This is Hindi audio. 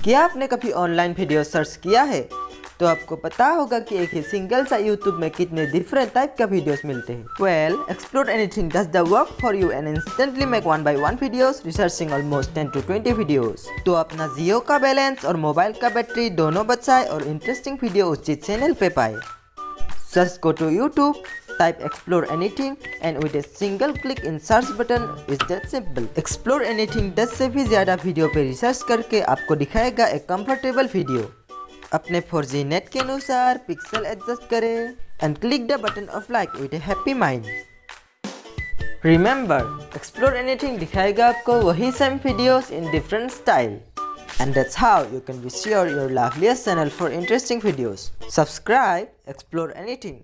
क्या आपने कभी ऑनलाइन वीडियो सर्च किया है तो आपको पता होगा कि एक ही सिंगल सा यूट्यूब में कितने डिफरेंट टाइप का वीडियोस मिलते हैं। Well, Explore Anything does the work for you and instantly make one by one videos, researching almost 10 to 20 videos। तो अपना जियो का बैलेंस और मोबाइल का बैटरी दोनों बचाए और इंटरेस्टिंग वीडियो उसी चैनल पे पाए। Just go to YouTube, type Explore Anything and with a single click in search button is that simple। Explore Anything 10 से भी ज़्यादा वीडियो पे रिसर्च करके आपको दिखाएगा एक कंफर्टेबल वीडियो। अपने 4G नेट के अनुसार पिक्सल एडजस्ट करें and click the button of like with A happy mind. Remember, explore anything दिखाएगा आपको वही same videos in different style. And that's how you can be sure your loveliest channel for interesting videos. Subscribe, Explore Anything।